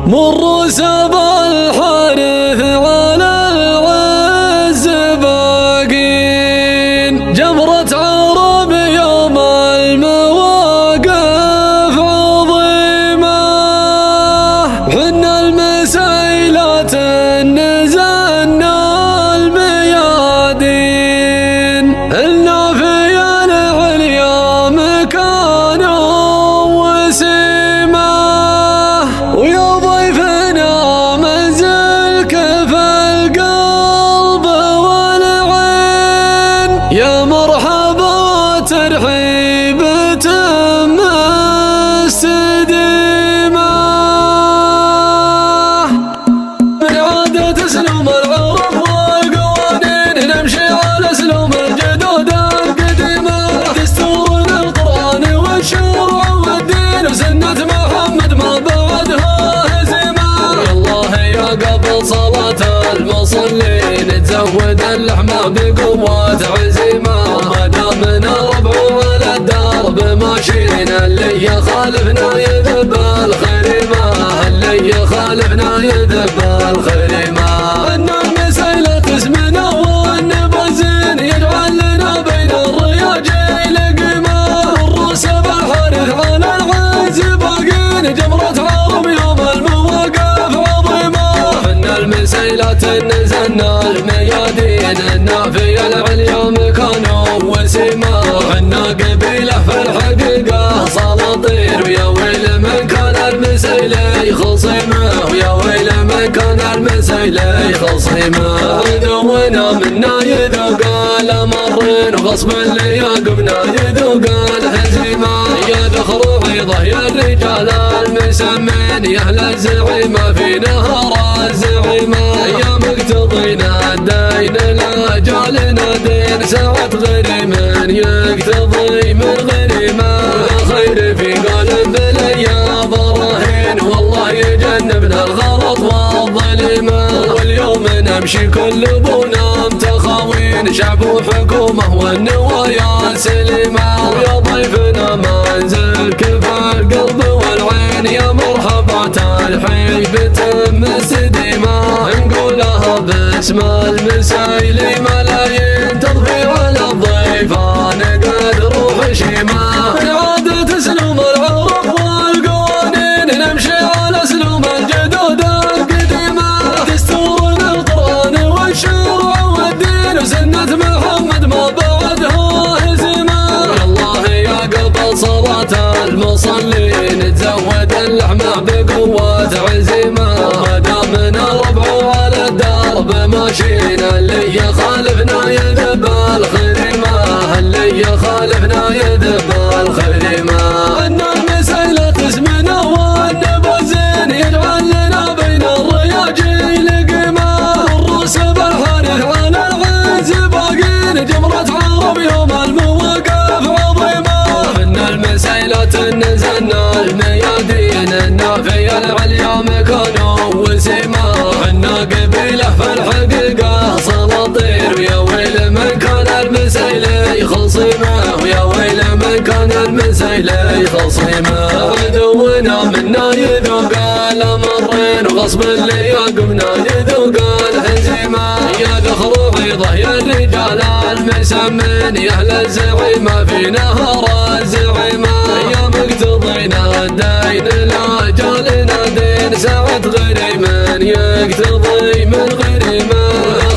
مر سبا الحارث على العز باقين، جمرة عرب يوم المواقف عظيمة، حنا المسيلات نزلنا الميادين، النافية العليا مكانه وسيمة، ويا ضيفنا منزلك في القلب والعين، يا مرحبا ترحيبة مستديمة، من عادة اسلوب العرب والقوانين نمشي على اسلوب الجدود القديمة، دستور القرآن والشرع والدين وسنة محمد ما بعدها هزيمة، والله يا قبل صلاة المصلين تزود اللحمة بقوة عزيمة، ما دامنا ربع على الدرب ماشيين، اللي يخالفنا يذب الخريمة، اللي يخالفنا يذب الخريمة، ان المسيلة اسمنا والنبزين يجعل لنا بين الرياجيل قيمة، الروس بالحارث على العز باقين، جمرة عرب يوم المواقف عظيمة، حنا المسيلات نزلنا الميادين، النافية العليا مكانه وسيمة، حنا قبيلة في الحقيقة سلاطين، ويا ويل من كان المسيلي خصيمه، ويا ويل من كان المسيلي خصيمه، عدونا منا يذوق الامرين، وغصب اللي يعقبنا يذوق الهزيمة، يا ذخر عيضه يا الرجال المسمين، يا اهل الزعيمة في نهر الزعيمة، يا مقتضينا الدين لا جالنا دين، ساعة غريم يقتضي من غريمة، خير في قلب ليا براهين، والله يجنبنا الغلط والظلمة، واليوم نمشي كل بونا متخاوين، شعب وحكومة والنوايا سليمة، ويا ضيفنا منزلك في القلب والعين، يا مرحبا ترحيب مستديمة، نقولها باسم المسيلي ملايين، تضفي على الضيفان قد روح شيمة، من عادة اسلوب العرب والقوانين نمشي على اسلوب الجدود القديمة، دستور القرآن والشرع والدين وسنة محمد ما بعدها هزيمة، والله يا قبل صلاة المصلين تزود اللحمة بقوة عزيمة، ما دامنا ربع على الدرب ماشيين، اللي يخالفنا يذب الخريمة، اللي يخالفنا يذب الخريمة، ان المسيلة اسمنا والنبزين يجعل لنا بين الرياجيل قيمة، الروس بالحارث على العز باقين، جمرة عرب يوم المواقف عظيمة، ان المسيلة نزلنا الميادين، النافية العليا مكانه وسيمة، حنا قبيلة في الحقيقة سلاطين، ويا ويل من كان المسيلي خصيمه، ويا ويل من كان المسيلي خصيمه، عدونا منا يذوق الامرين، وغصب اللي يعقبنا يذوق الهزيمة، يا ذخر عيضه يا الرجال المسمين، يا اهل الزعيمة في نهر الزعيمة، يا مقتضينا الدين لا جالنا دين، ساعة غريم يقتضي من غريمة،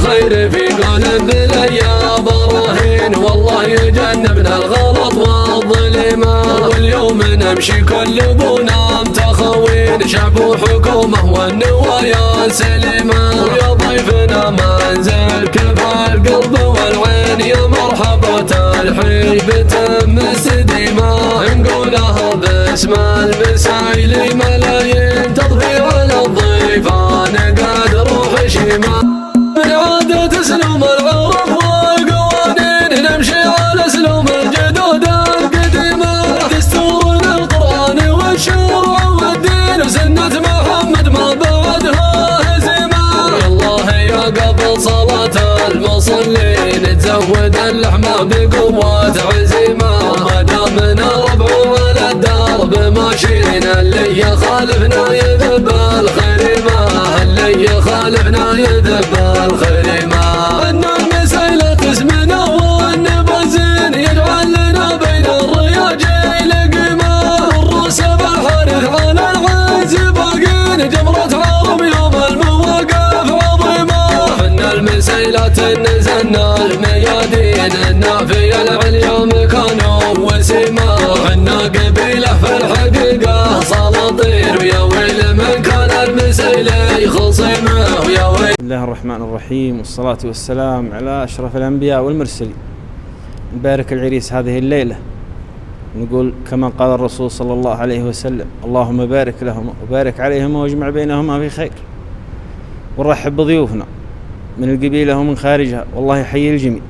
خير في قلب ليا براهين، والله يجنبنا الغلط والظلمة، واليوم نمشي كل بونا متخاوين، شعب وحكومة والنوايا سليمة، ويا ضيفنا منزلك في القلب والعين، يا مرحبا ترحيبة مستديمة، نقولها باسم المسيلي ملايين، تضفي على الضيفان قد روح شيمة، من عادة اسلوب العرب والقوانين نمشي على اسلوب الجدود القديمة، دستور القرآن والشرع والدين وسنة محمد ما بعدها هزيمة، والله يا قبل صلاة المصلين تزود اللحمة بقوة عزيمة، ما دامنا ربع على الدرب ماشيين، اللي يخالفنا يذب الخير. بالخريمة. إن المسيلة اسمنا والنبزين يجعل لنا بين الرياجيل قيمة. الروس بالحارث على العز باقين جمرة عرب يوم المواقف عظيمة. إن المسيلة نزلنا الميادين النافية العليا مكانه وسيمة. إنا قبيلة في الحقيقة سلاطين ويا ويل من كان المسيلة خصيمه ويا ويل. بسم الله الرحمن الرحيم والصلاة والسلام على أشرف الأنبياء والمرسلين. نبارك العريس هذه الليلة، نقول كما قال الرسول صلى الله عليه وسلم: اللهم بارك لهم وبارك عليهم واجمع بينهما في خير. ونرحب بضيوفنا من القبيلة ومن خارجها، والله يحيي الجميع.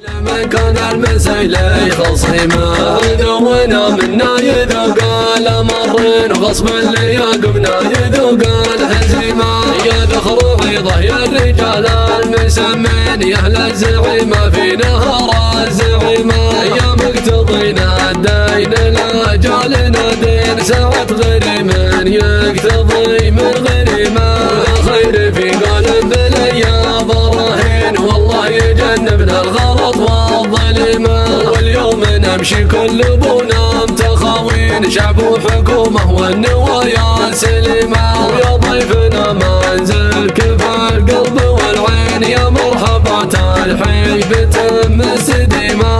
لما كان المسيلة خصيمة عدونا منا يذوق الأمرين وغصب اللي يعقبنا يذوق الهزيمة. يا ذخر عيضة يا الرجال المسمين يا أهل الزعيمة في نهر الزعيمة. يا مقتضينا الدين لا جالنا دين ساعة غريم يقتضي من غريمة. ولا خير في قلب بليا براهين والله يجنبنا الغلط والظلمة. واليوم نمشي كل بونا متخاوين شعب وحكومة والنوايا سليمة. ويا ضيفنا منزل كف القلب والعين يا مرحبا ترحيب بتم السديمة.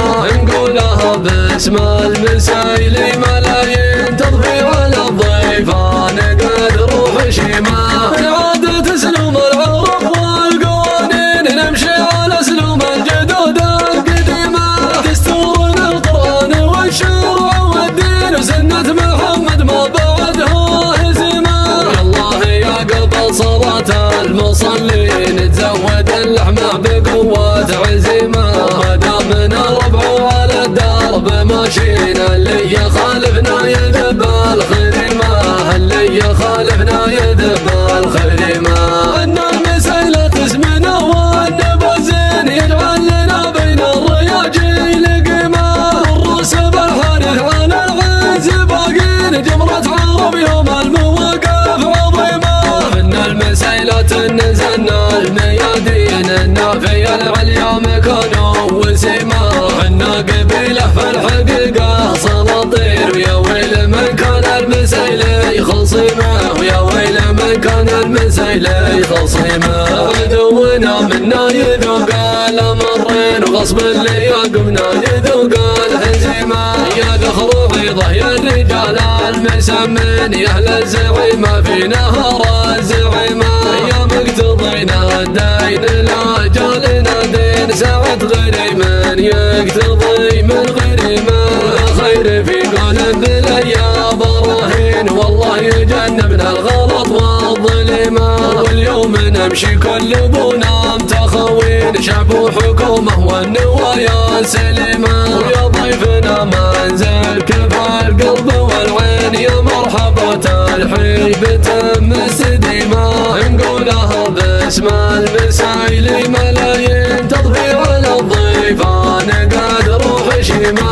نقولها باسم المسيلي ملايين تضفي على الضيفان قد روح شيمة. العادة تسلم العرب والقوانين نمشي على اسلوب الجدود القديمة. دستورنا القرآن والشرع والدين وسنة محمد ما بعدها هزيمة. والله يا قبل صلاة المصلين تزود اللحمة بقوة عزيمة. ما دامنا ربع على الدرب ماشينا اللي يخالفنا يذب الخريمة. اللي يخالفنا يذب الخريمة. إن المسيلة اسمنا والنبزين يجعل لنا بين الرياجيل قيمة. الروس بالحارث على العز باقين جمرة عرب يوم المواقف عظيمة. إن المسيلة نزلنا الميادين النافية العليا مكانه وسيمة. إنا قبيلة في الحقيقة سلاطين ويا ويل من كان المسيلة خصيمه. ويا ويل من كان المسيلة خصيمه. عدونا منا يذوق الأمرين وغصب اللي يعقبنا يذوق الهزيمة. يا ذخر عيضة يا الرجال المسمين يا أهل الزعيمة في نهر الزعيمة. يا مقتضينا الدين لا جالنا دين ساعة غريم يقتضي من غريمة. ولا خير في قلب بليا براهين والله يجنبنا الغلط والظلمة. واليوم نمشي كل بونا متخاوين شعب وحكومة والنوايا سليمة. ويا ضيفنا منزل كف القلب والعين يا مرحبا ترحيب بتم السديمة. نقولها باسم المسيلي ملايين تضفي على الضيفان قد روح شيمة.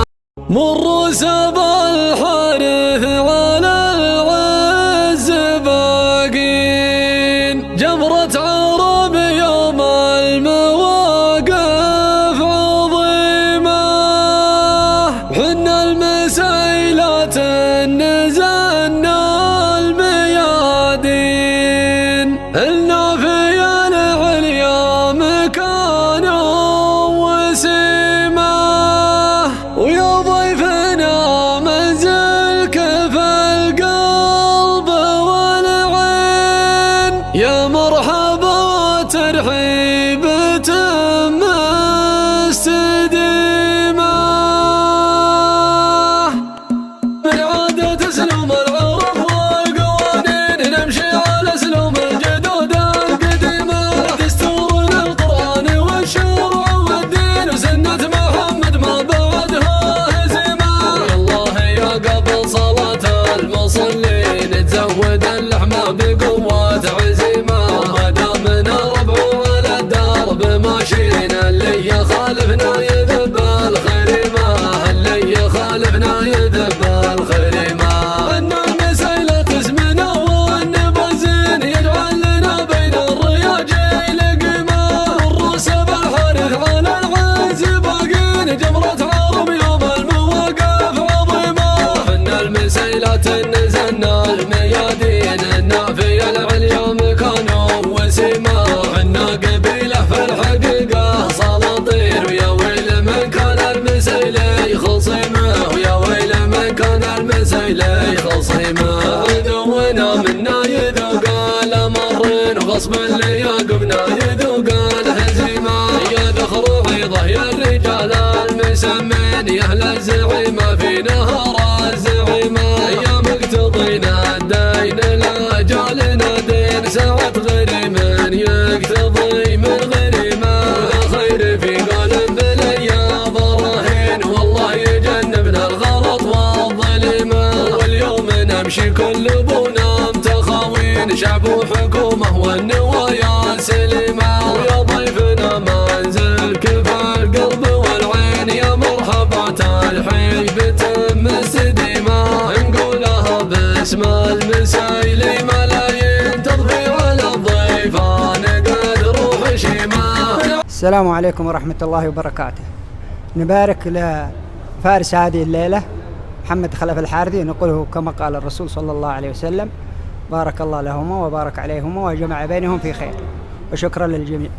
مروا سبا الحارث على العز باقين جمرة عرب يوم المواقف عظيمة. حنا المسيلة نزلنا الميادين النافية العليا مكانه وسيمة. ويا ضيفنا منزل كف القلب والعين يا مرحبا ترحيب تم السديمة. من عادة اسلوب العرب والقوانين نمشي على اسلوب الجدود خصيمة عدونا منا يذوق الأمر غصب اللي يعقبنا يذوق الهزيمة يا ذخر عيضه يا الرجال المسمين يا أهل الزعيمة في نهر الزعيمة يا مقتضينا الدين لا جالنا دين ساعة غير من يقتضي من غريمة ولا خير في قلب بليا براهين والله يجنبنا الغلط والظلمة واليوم نمشي كل بنا متخاوين شعب وحكومة والنوايا سليمة ويا ضيفنا منزل كف القلب والعين يا مرحبا الحين بتم استديمة نقولها باسم المسايلي ملايين تضفي على الضيفان قد روح شيمة. السلام عليكم ورحمة الله وبركاته. نبارك لفارس هذه الليلة محمد خلف الحارثي نقوله كما قال الرسول صلى الله عليه وسلم بارك الله لهما وبارك عليهما وجمع بينهم في خير وشكرا للجميع.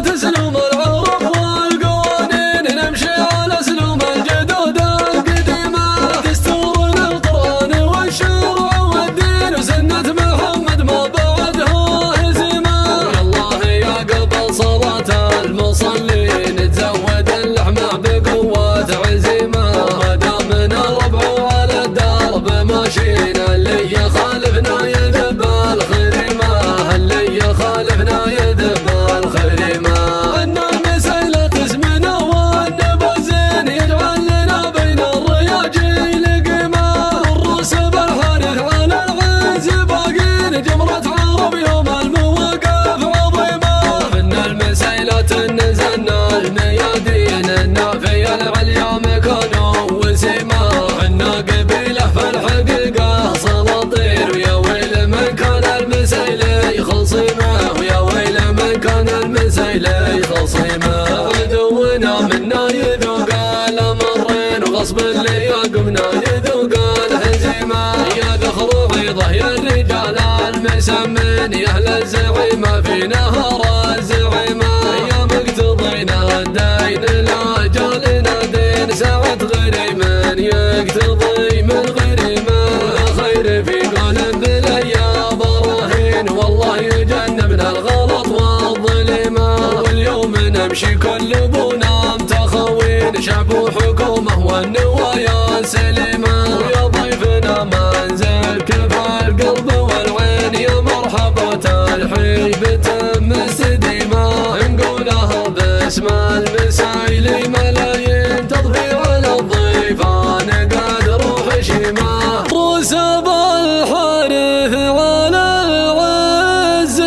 تسلم العرب والقوانين نمشي على سلوم الجدود القديمة دستورنا القرآن والشرع والدين وسنة محمد ما بعدها هزيمة والله يا قبل صلاة المصلين تزود اللحمة بقوة عزيمة ما دامنا ربع على الدرب ماشينا اللي يخالفنا يذب الخريمة اللي يخالفنا يذب الخريمة أن المسألة تسمنا والنبزين يجعل لنا بين الرياجيل قيمة الروس بالحارث على العز باقين جمرة عرب يوم المواقف عظيمة من المسألة نزلنا الميادين النافية العليا مكانه وسيمة عنا قبيلة في الحقيقة سلاطين ويا ويل من كان المسألة خصيمة ويا ويل من كان المسألة خصيمة عدونا منا يذوق الأمرين وغصب اللي يعقبنا يذوق الهزيمة يا ذخر عيضه يا الرجال المسمين يا أهل الزعيمة في نهر الزعيمة يا مقتضينا الدين لا جالنا دين ساعة غير من يقتضي من غريمة ولا خير في قلب بليا براهين والله يجنبنا الغلط والظلمة واليوم نمشي كل بنا متخاوين شعب وحكومة والنوايا سليمة ويا ضيفنا منزل كف القلب والعين يا مرحبا الحين بتم استديمة نقولها باسم المسايلي ملايين تضفي على الضيفان قد روح شيمة روس بالحارث على العز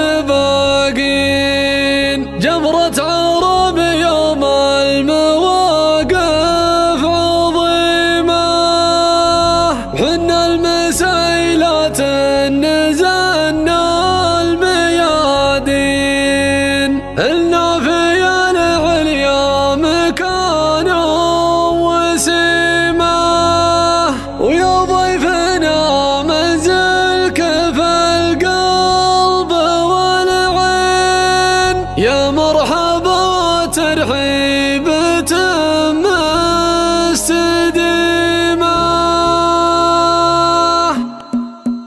باقين جمرة عرب يوم المواقف عظيمة حنا المسايلات نزلنا الميادين النافية العليا مكانه وسيمة ويا ضيفنا منزل كف القلب والعين يا مرحبا ترحيب تم استديمة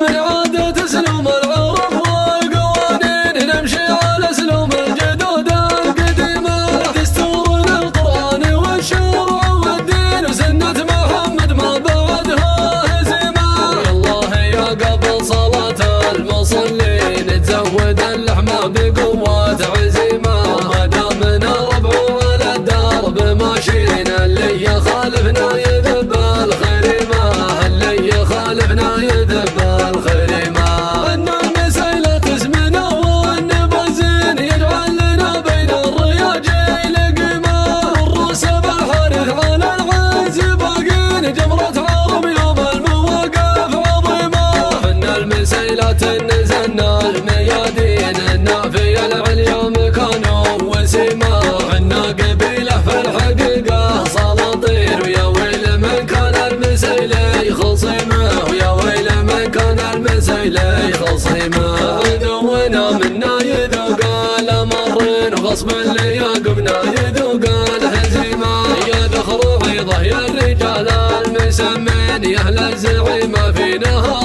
من عادة تسلم العرب والقوانين نمشي على سلوم الجدود القديمة دستورنا القرآن والشرع والدين وسنة محمد ما بعدها هزيمة والله يا قبل صلاة المصلين تزود اللحمة بقوة عزيمة ما دامنا ربع على الدرب ماشينا اللي يخالفنا يذب الخريمة اللي يخالفنا يذب الخريمة أن المسألة تسمنا والنبزين يجعل لنا بين الرياجيل قيمة الروس بالحارث على العز باقين جمرة عرب يوم المواقف عظيمة من المسألة نزلنا الميادين النافية العليا مكانه وسيمة عنا قبيلة في الحقيقة سلاطين ويا ويل من كان المسألة خصيمة ويا ويل من كان المسألة خصيمة عدونا منا يذوق الأمرين وغصب اللي يعقبنا يذوق الهزيمة يا ذخر عيضه يا الرجال المسمين يا أهل الزعيمة في نهر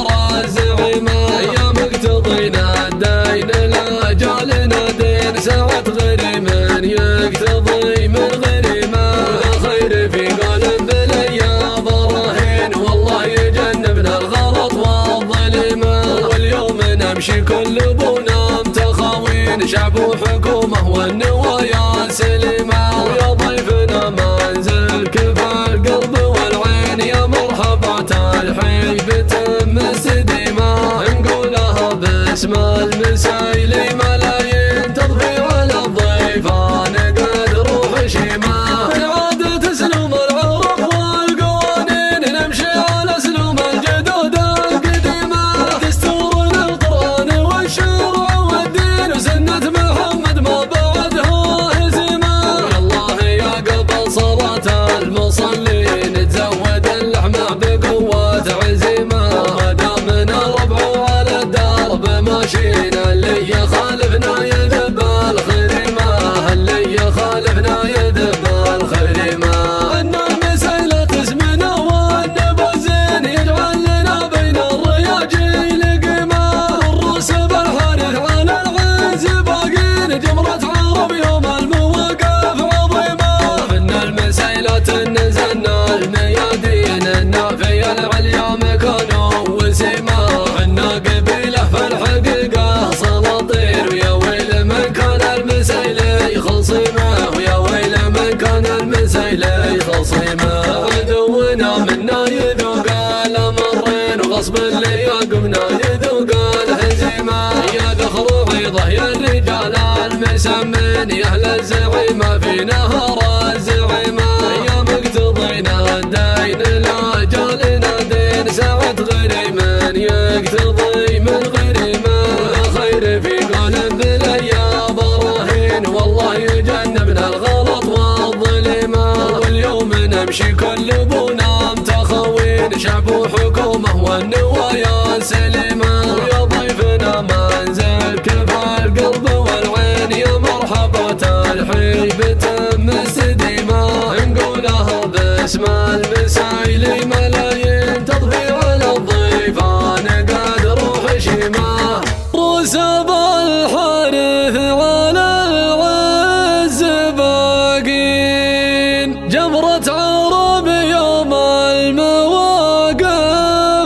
بنا متخاوين شعب وحكومة والنوايا سليمة. ويا ضيفنا منزلك في القلب والعين يا مرحبا ترحيب بتم استديمة. نقولها باسم المسايلي ملايين تضفي على الضيفان قد روح شيمة. العادة تسلم العرف والقوانين نمشي على اسلوب الجدود القديمة. دستورنا القرآن والشرع والدين وسنة محمد ما بعدها هزيمة. والله يا قبل صلاة المصلين تزود اللحمة بقوة عزيمة. ما دامنا ربع على الدرب ماشينا اللي يخالفنا يذب الخريمة. اللي يخالفنا يذب الخريمة. ان المسألة اسمنا والنبزين يجعل لنا بين الرياجيل قيمة. والروس بالحارث على العز باقين جمرة عرب يوم المواقف عظيمة. ان المسألة نزلنا الميادين النافية العليا مكانه وسيمة. حنا قبيلة في الحقيقة سلاطين ويا ويل من كان المسيلي خصيمة. ويا ويل من كان المسيلي خصيمة. عدونا منا يذوق الأمرين وغصب اللي يقمنا يذوق الهزيمة. يا ذخر عيضة يا الرجال المسمين يا أهل الزعيمة في نهر الزعيمة. يا مقتضينا الدين لا جالنا دين ساعة غريمة يقتضي من غريمة. ولا خير في قول بليا براهين والله يجنبنا الغلط والظلمة. واليوم نمشي كل بنا متخاوين شعب وحكومة والنوايا سليمة. ويا ضيفنا منزلك في القلب والعين يا مرحبا ترحيب تم استديمة. نقولها باسم المسايلي ملايين تضفي على الضيفان قد روح شيمة. رسب الحارث على العز باقين جمرة عرب يوم المواقف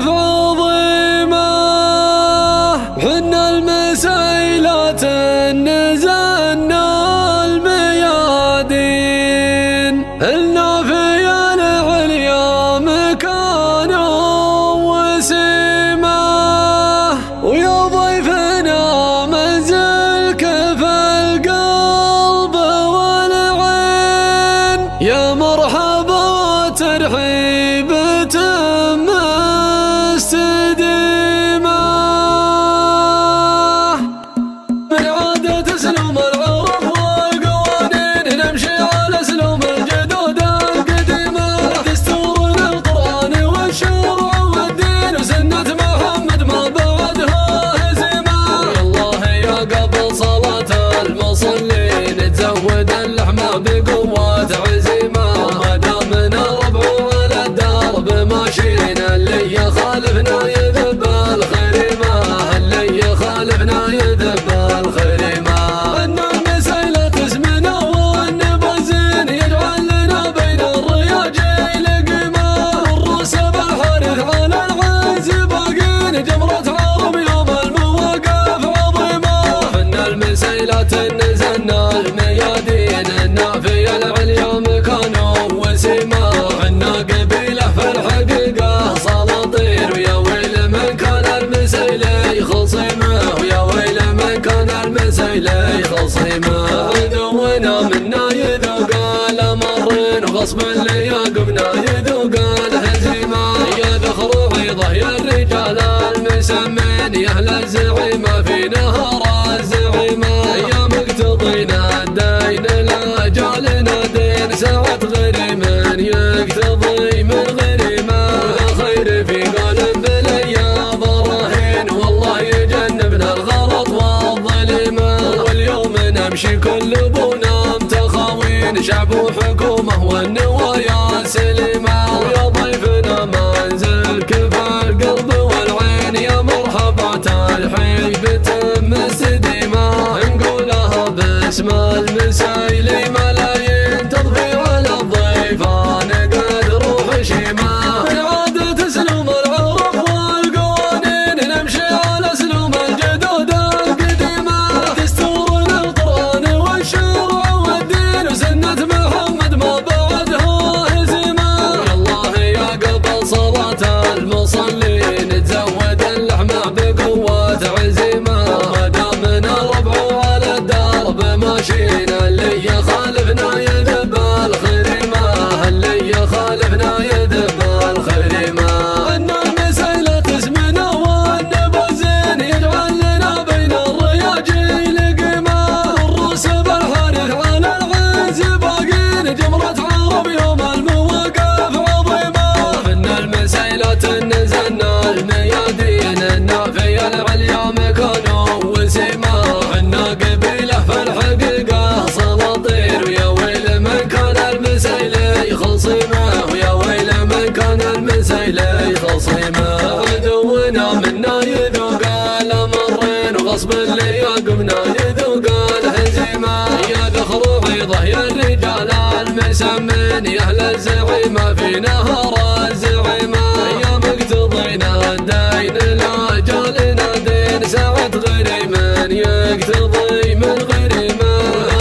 عظيمة. حنا المسيلات نزلنا الميادين النافية العليا مكانه وسيمة. ويا ضيفنا منزلك في القلب والعين يا مرحبا وترحيب تم استديمة. من عادة تسلم العرف والقوانين نمشي على اسلوب الجدود القديمة. دستورنا القرآن والشرع والدين وسنة محمد ما بعدها هزيمة. والله يا قبل صلاة المصلين تزود اللحمة بقوة عزيمة. ما دامنا ربع على الدرب ماشينا اللي يخالفنا يذب الخريمة. اللي يخالفنا يذب الخريمة. ان المسألة اسمنا والنبزين يجعل لنا بين الرياجيل قيمة. والروس بالحارث على العز باقين جمرة عرب يوم المواقف عظيمة. ان المسألة نزلنا الميادين النافية العليا مكانه وسيمة. حنا قبيلة في الحقيقة سلاطين ويا ويل من كان المسيلي خصيمة. ويا ويل من كان المسيلي خصيمة. عدونا منا يذوق الأمرين وغصب اللي يقمنا يذوق الهزيمة. يا ذخر عيضة يا الرجال المسمين يا أهل الزعيمة في نهر الزعيمة. يا مقتضينا الدين لا جالنا دين ساعة غريمة يقتضي من غريمة. ولا خير في قول بليا براهين والله يجنبنا الغلط والظلمة. واليوم نمشي كل بنا متخاوين شعب وحكومة والنوايا سليمة. ويا ضيفنا منزلك في القلب والعين يا مرحبا ترحيب تم استديمة. نقولها باسم المسايلي ملايين تضفي على الضيفان قد روح شيمة. العادة تسلم العرف والقوانين نمشي على اسلوب الجدود عرب يوم المواقف عظيمة. من المسيلات نزلنا الميادين النافية العليا مكانه وسيمة. حنا قبيلة في الحقيقة سلاطين، ويا ويل من كان المسيلي خصيمة، ويا ويل من كان المسيلي خصيمة. عدونا منا يذوق الأمرين وغصب اللي يقمنا يذوق الهزيمة. يا ذخر عيضه يا الرجال المسمين، يا أهل الزعيمة في نهر الزعيمة. يا مقتضينا الدين لا جالنا دين، ساعة غريم يقتضي من غريمة.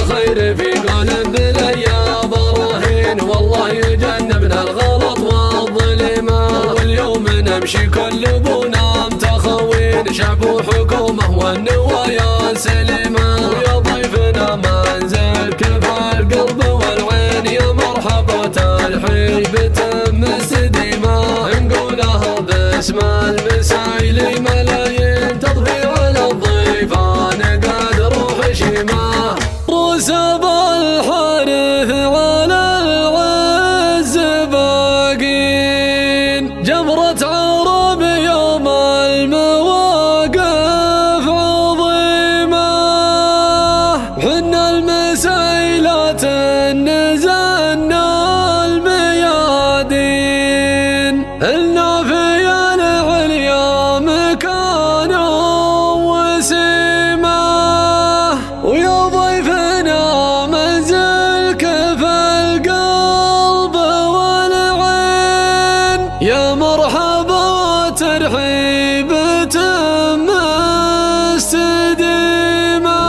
خير في قلب بليا براهين، والله يجنبنا الغلط والظلمة. واليوم نمشي كل بنا متخوين، شعب وحكومة والنوايا سليمة. ويا ضيفنا منزل كف القلب والعين، يا مرحبا ترحيب تم استديمة. نقولها باسم المسايلي ملايين، تضفي على الضيفان قد روح شيمة. رسب الحارث على العز باقين، جمرة عرب يوم المواقف عظيمة. حنا المسيلات نزلنا الميادين النافية العليا مكانه وسيمة. ويا ضيفنا منزل كف القلب والعين، يا مرحبا ترحيب تم استديمة.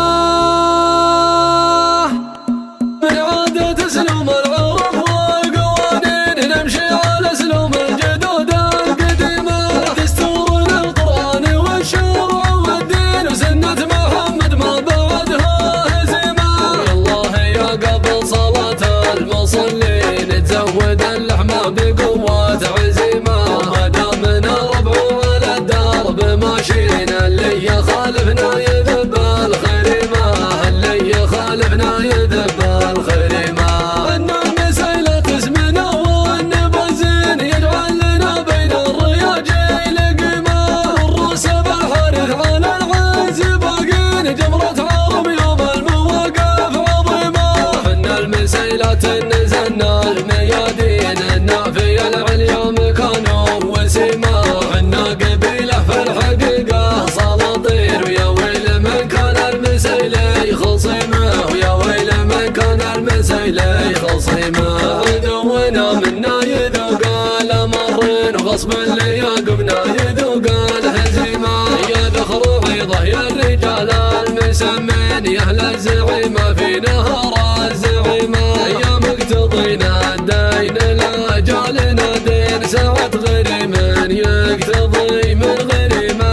من عادة اسلوب العرب والقوانين، نمشي على اسلوب الجدود القديمة. دستورنا القرآن والشرع والدين، وسنة محمد ما بعدها هزيمة. يالله يا قبل صلاة المصلين، تزود اللحمة بقوة عزيمة. ما دامنا ربع على الدرب ماشيين، اللي يخالفنا يذب الخريمة، اللي يخالفنا يذب الخريمة. ان المسيلة اسمنا والنبزين، يجعل لنا بين الرياجيل قيمة. الرسب الحارث على العز باقين، جمرة عرب يوم المواقف عظيمة. ان المسيلات نزلنا الميادين النافية العليا مكانه وسيمة. حنا قبيلة في الحقيقة سلاطين، ويا ويل من كان المسيلي خصيمة، ويا ويل من كان المسيلي خصيمة. عدونا منا يذوق الأمرين وغصب اللي يقمنا يذوق الهزيمة. يا ذخر عيضه يا الرجال المسمين، يا أهل الزعيمة في نهر الزعيمة. يا مقتضينا الدين لا جالنا دين، ساعة غريم يقتضي من غريمة.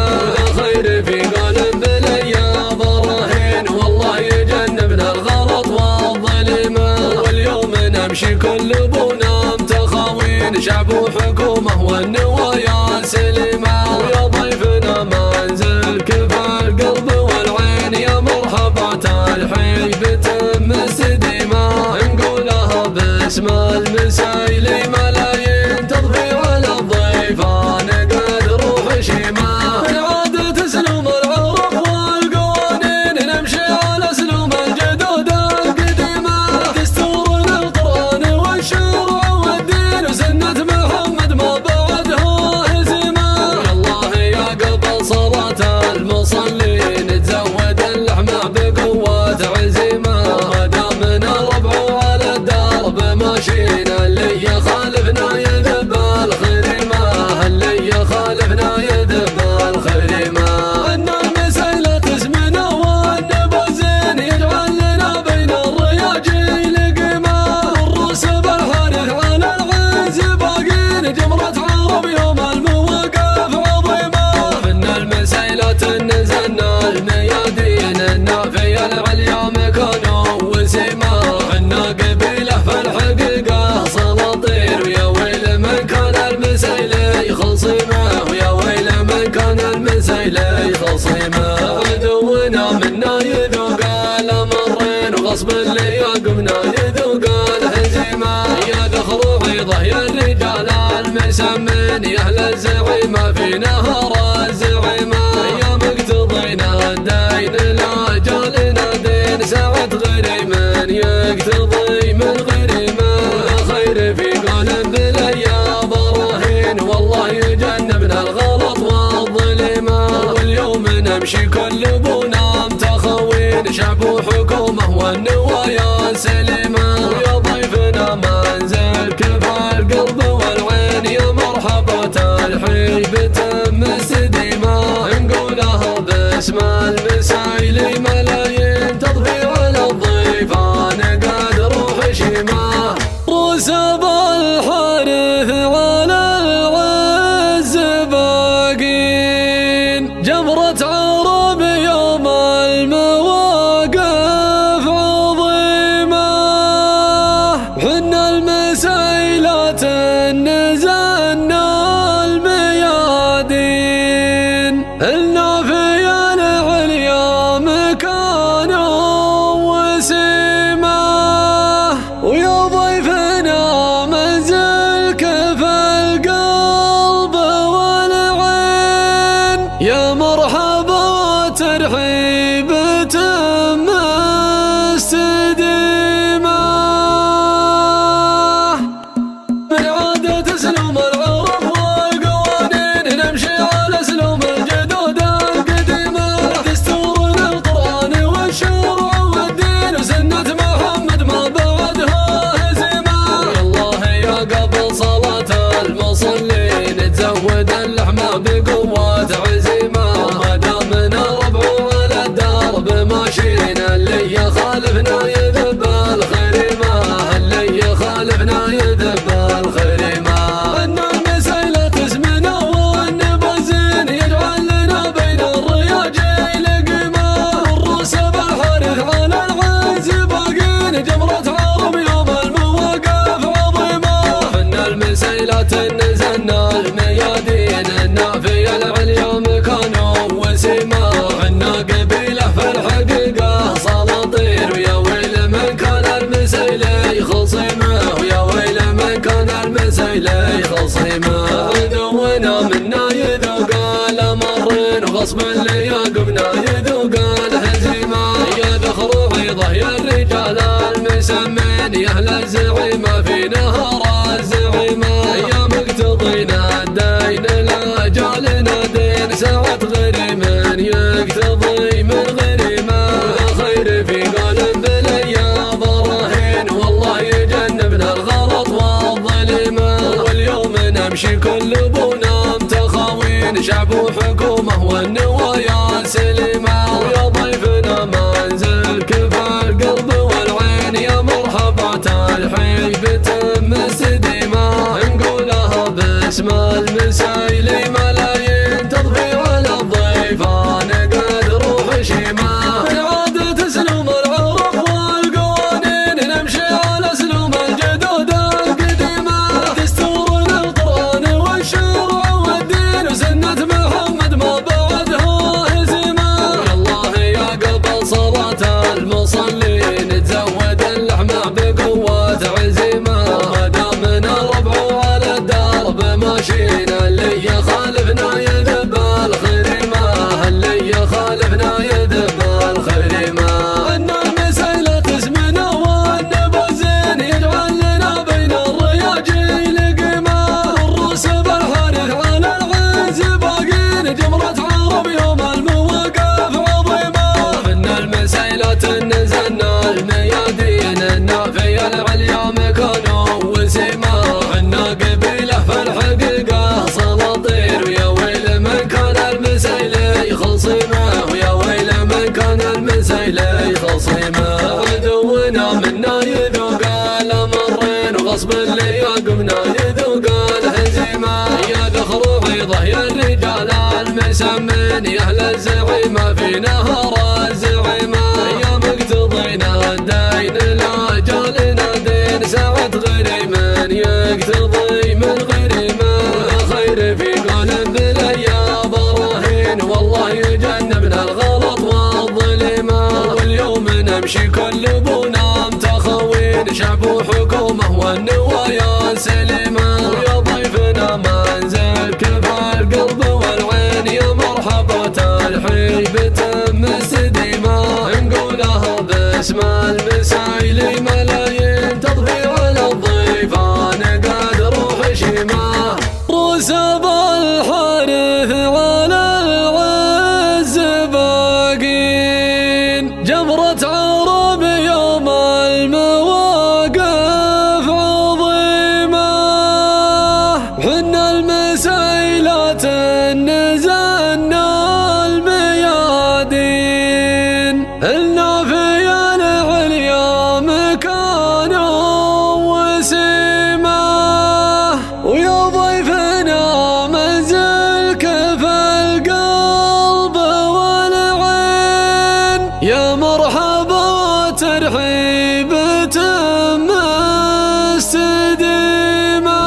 خير في قلب بليا براهين، والله يجنبنا الغلط والظلمة. واليوم نمشي كل بنا متخاوين، شعب وحكومة والنوايا سليمة. ويا ضيفنا منزل كف القلب والعين، يا مرحبا ترحيب تم استديمة. نقولها باسم المسايلي ملايين، تضفي على الضيفان قد روح شيمة. من عادة اسلوب العرب والقوانين، نمشي على اسلوب الجدود القديمة. دستورنا القرآن والشرع والدين، وسنة محمد ما بعدها هزيمة. يالله يا قبل صلاة المصلين، تزود اللحمة بقوة عزيمة. ما دامنا ربع على الدرب ماشيين، اللي يخالفنا يذب الخريمة، اللي يخالفنا يذب الخريمة. ان المسيلة اسمنا والنبزين، يجعل لنا بين الرياجيل قيمة. الرسب الحارث على العز باقين، جمرة عرب يوم المواقف عظيمة. من المسيلة نزلنا الميادين النافية العليا مكانه وسيمة. حنا قبيلة في الحقيقة سلاطين، ويا ويل من كان المسيلي خصيمة، ويا ويل من كان المسيلي خصيمة. عدونا منا يذوق الأمرين وغصب اللي يقمنا يذوق الهزيمة. يا عريضة يا الرجال المسمين يا أهل الزعيمة في نهر الزعيمة يا مقتضينا الدين لا جالنا دين ساعة غريم يقتضي من غريمة خير في قلب بالأيام براهين والله يجنبنا الغلط والظلمة واليوم نمشي كل بنا متخوين شعب وحكومة والنوايا سليمة ويا ضيفنا منزلك في القلب والعين يا مرحبا ترحيب بتم استديمة نقولها باسم المسايلي ملايين تضفي على الضيف انا قد روح شيمة رسب الحارث على العز باقين جمرة عرب يوم المواقف عظيمة حنا المسيلات نزلنا الميادين النا في العليا مكان وسيمة ويا ضيفنا منزلك في القلب والعين يا مرحبا ترحيب تم استديمة من عادة اسلوب العرب والقوانين نمشي على اسلوب الجدود القديمة دستور القرآن والشرع والدين وسنة محمد ما بعدها هزيمة والله يا قبل صلاة المصلين تزود اللحمة بقوة عزيمة وما دامنا ربع على الدرب ماشيين اللي يخالفنا يذب الخريمة اللي يخالفنا يذب الخريمة ان المسيلة تسمنا والنبزين يجعل لنا بين الرياجيل قيمة الرسب الحارث على العز باقين جمرة عرب يوم المواقف عظيمة ان المسيلة نزلنا الميادين النافية العليا مكانه وسيمة عنا قبيلة في الحقيقة سلاطين ويا ويل من كان المسيلي خصيمة ويا ويل من كان المسيلي خصيمة عدونا منا يذوق الأمرين وغصب اللي يعقبنا يذوق الهزيمة يا ذخر عيضة يا الرجال المسمين يا أهل الزعيمة في نهر الزعيمة يا مقتضينا الدين لا جالنا دين ساعة غريم يقتضي من غريمة خير في قلب بالأيام براهين والله يجنبنا الغلط والظلمة واليوم نمشي كل بنا متخاوين شعب وحكومة والنوايا سليمة ويا ضيفنا منزلك في القلب والعين يا مرحبا ترحيب بتم استديمة نقولها باسم المسايلي ملايين تضفي على الضيف انا قد روح شيمة من عادة اسلوب العرب والقوانين نمشي على اسلوب الجدود القديمة دستور القرآن والشرع والدين وسنة محمد ما بعدها هزيمة والله يا قبل صلاة المصلين تزود اللحمة بقوة عزيمة وما دامنا ربع على الدرب ماشيين اللي يخالفنا يذب الخريمة اللي يخالفنا يذب الخريمة ان المسيلة تسمنا والنبزين يجعل لنا بين الرياجيل قيمة الرسب الحارث على العز باقين جمرة عرب يوم المواقف عظيمة من المسيلة نزلنا الميادين النافية العليا مكانه وسيمة عنا قبيلة في الحقيقة سلاطين ويا ويل من كان المسيلي خصيمة ويا ويل من كان المسيلي خصيمة عدونا منا يذوق الأمرين وغصب اللي يعقبنا يذوق الهزيمة يا ذخر عيضة يا الرجال المسمين يا أهل الزعيمة في نهر الزعيمة يا مقتضينا الدين لا جالنا دين ساعة غريم يقتضي من غريمة خير في قلب بالأيام براهين والله يجنبنا الغلط والظلمة واليوم نمشي كل بنا متخوين شعب وحكومة والنوايا سليمة جمرة عرب يوم المواقف عظيمة، حنا المسيلات نزلنا الميادين، النافية العليا مكان وسيمة، ويا ضيفنا منزلك في القلب والعين، يا مرحبا وترحيب تم استديمة،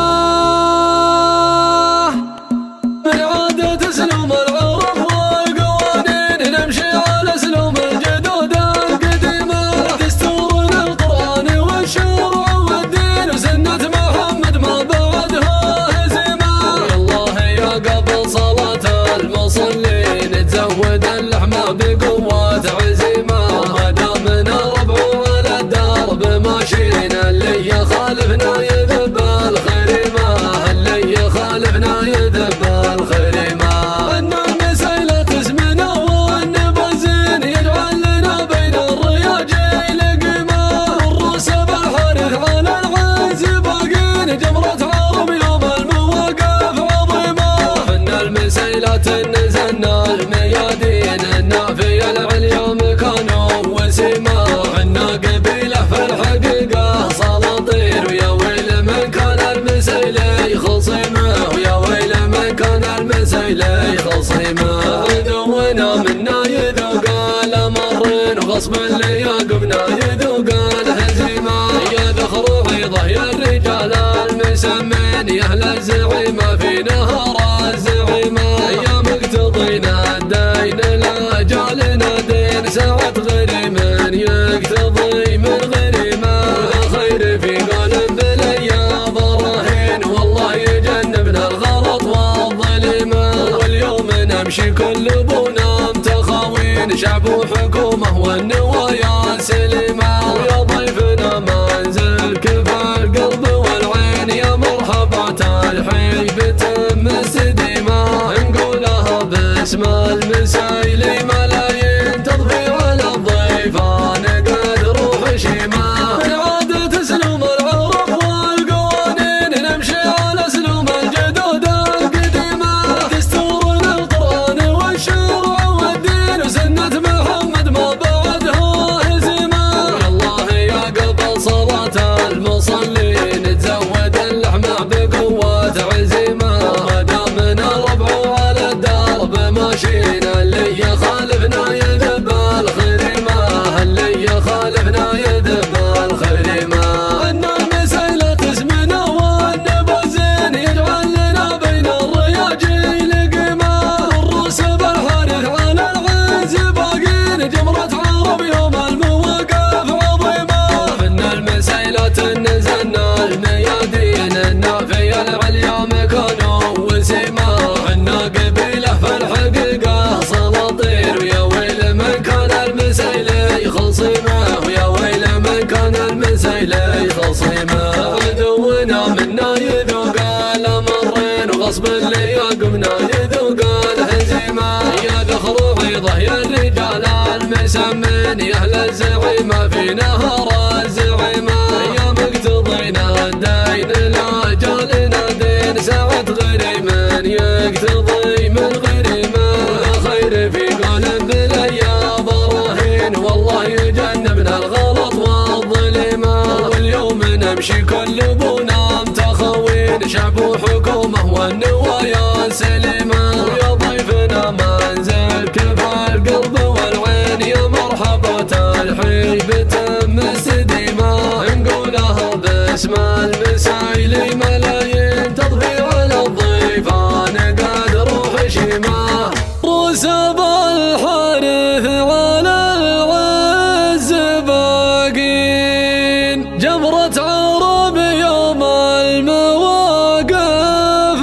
من عادة اسلوب العرب والقوانين نمشي على اسلوب الجدود القديمة، دستورنا القرآن والشرع والدين وسنة محمد ما بعدها هزيمة، والله يا قبل صلاة المصلين تزود اللحمة بقوة عزيمة، وما دامنا ربع على الدرب ماشيين اللي يخالفنا يذب الخريمة، اللي يخالفنا يذب الخريمة، ان المسيلة اسمنا والنبزين يجعل لنا بين الرياجيل قيمة، الروس بالحارث على العز باقين، جمرة عرب يوم المواقف عظيمة، ان المسيلة نزلنا الميادين، النافية العليا مكان وسيمة، عنا قبيلة في الحقيقة سلاطين، ويا ويل من كان المسيلة خصيمة، ويا ويل من كان المسيلة خصيمة، عدونا منا يذوق الأمرين، وغصب اللي يعقبنا يذوق الهزيمة، يا ذخر عيضة يا الرجال المسمين، يا أهل الزعيمة في نهر الزعيمة، يا مقتضينا الدين لا جالنا دين، ساعة غريم يقتضي من غريمة، والخير في قلب بليا ضراهين، والله يجنبنا الغلط والظلمة، واليوم نمشي كل بونا متخاوين، شعب وحكومة والنوايا سليمة، ويا ضيفنا منزلك في القلب والعين، يا مرحبا ترحيب تم استديمة، نقولها باسم المسيلي ملايين، تضفي على الضيفان قد روح شيمة، من عادة اسلوب العرب والقوانين نمشي على اسلوب الجدود القديمة، دستورنا القرآن والشرع والدين وسنة محمد ما بعدها هزيمة، والله يا قبل صلاة المصلين تزود اللحمة بقوة عزيمة، وما دامنا ربع على الدرب ماشيين اللي يخالفنا يذب الخريمة، اللي يخالفنا يذب الخريمة، ان المسيلة اسمنا والنبزين يجعل لنا بين الرياجيل قيمة، الروس بالحارث على العز باقين، جمرة عرب يوم المواقف عظيمة، ان المسيلة نزلنا الميادين، النافية العليا مكان وسيمة، عنا قبيلة في الحقيقة سلاطين، ويا ويل من كان المسيلي خصيمة، ويا ويل من كان المسيلي خصيمة، عدونا منا يذوق الأمرين، وغصب اللي يعقبنا يذوق الهزيمة، يا ذخر عيضة يا الرجال المسمين، يا أهل الزعيمة في نهر الزعيمة، يا مقتضينا الدين لا جالنا دين، ساعة غريم يقتضي من غريمة، والخير في قلب بليا ضراهين، والله يجنبنا الغلط والظلمة، واليوم نمشي كل بونا متخاوين، شعب وحكومة والنوايا سليمة، ويا ضيفنا منزلك في القلب والعين، يا مرحبا ترحيب تم استديمة، نقولها باسم المسيلي ملايين، تضفي على الضيفان قد روح شيمة، روس بالحارث على العز باقين، جمرة عرب يوم المواقف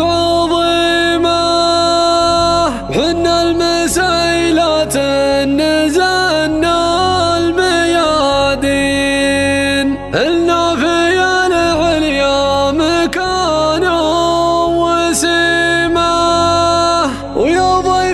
عظيمة، حنا المسيلات نزلنا الميادين، النافية العليا مكان وسيمة، ويا ضيف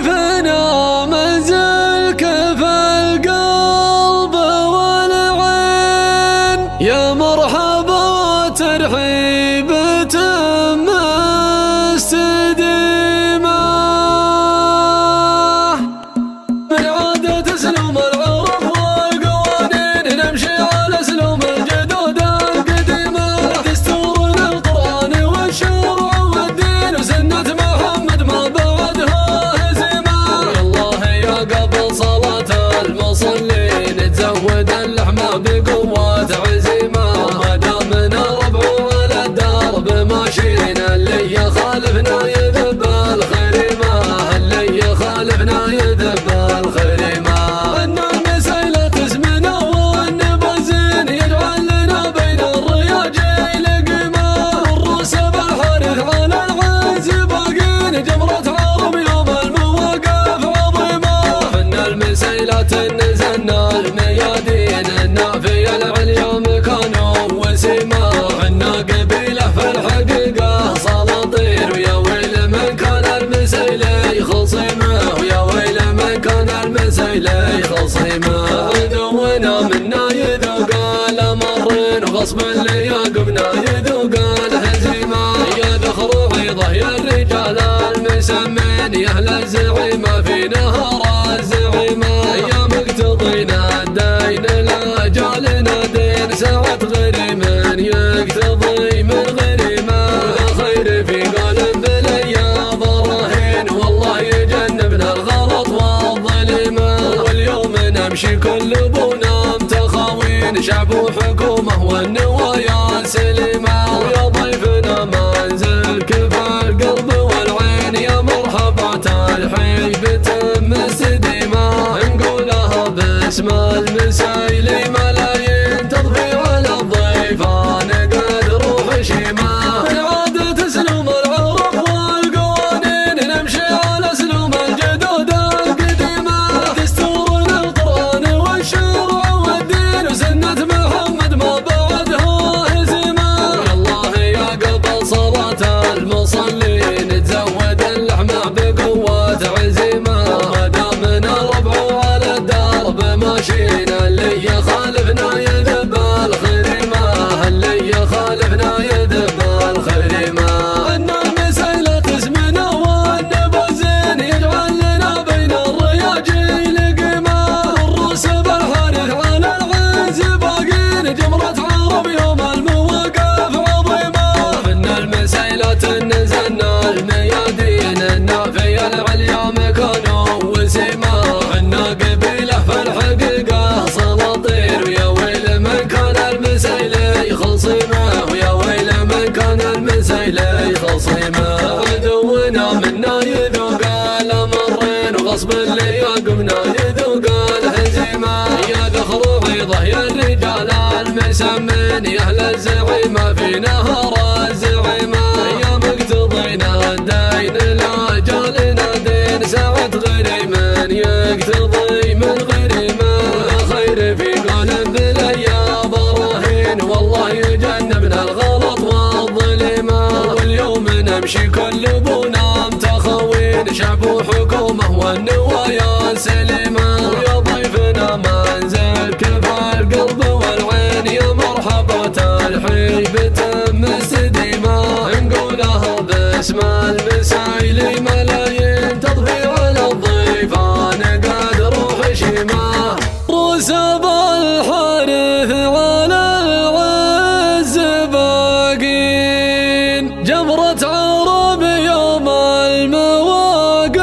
غصب اللي يقمنا يذوق الهزيمة. يا ذخر عيضه يا الرجال المسمين يا أهل الزعيمة في نهر الزعيمة. يا مقتضينا الدين لا جالنا دين ساعة غريم يقتضي من غريمة. ولا خير في قلب بليا براهين والله يجنبنا الغلط والظلمة. واليوم نمشي كل بونا متخاوين شعب وحكومة والنوايا سليمة. ويا ضيفنا منزلك في القلب والعين يا مرحبا تلحي بتم السديمة. نقولها باسم المسايلي ملايين تضفي على الضيفان قد روح شيمة. العادة تسلم العرف والقوانين نمشي على اسلوب الجدود القديمة. دستورنا القرآن والشرع والدين وسنة محمد ما بعدها هزيمة. والله يا قبل صلاة المصلين تزود اللحمة بقوة عزيمة. ما دامنا ربع على الدرب ماشينا اللي يخالفنا يذب الخريمة. اللي يخالفنا يذب الخريمة. ان المسيلة اسمنا والنبزين يجعل لنا بين الرياجيل قيمة. الروس بالحارث على العز باقين جمرة عرب يوم المواقف عظيمة. ان المسيلة نزلنا الميادين النافية العليا مكانه وسيمة. عنا قبيلة في الحقيقة سلاطين ويا ويل من كان المسيلي خصيمة. ويا ويل من كان المسيلي خصيمة. عدونا منا يذوق الامرين وغصب اللي يقمنا يذوق الهزيمة. يا ذخر عيضه يا الرجال المسمين يا اهل الزعيمة في نهر الزعيمة. يا مقتضينا الدين لا جالنا دين ساعة غريم يقتضي من غريمة. ولا خير في قلب بليا براهين والله يجنبنا الغلط والظلمة. واليوم نمشي كل بونا متخاوين شعب وحكومة والنوايا سليمة. ويا ضيفنا منزلك في القلب والعين يا مرحبا تلحي بتم السديمة. نقولها باسم المسايلي ملايين تضفي على الضيفان قد روح شيمة. روس بالحارث على العز باقين جمرة عرب يوم المواقف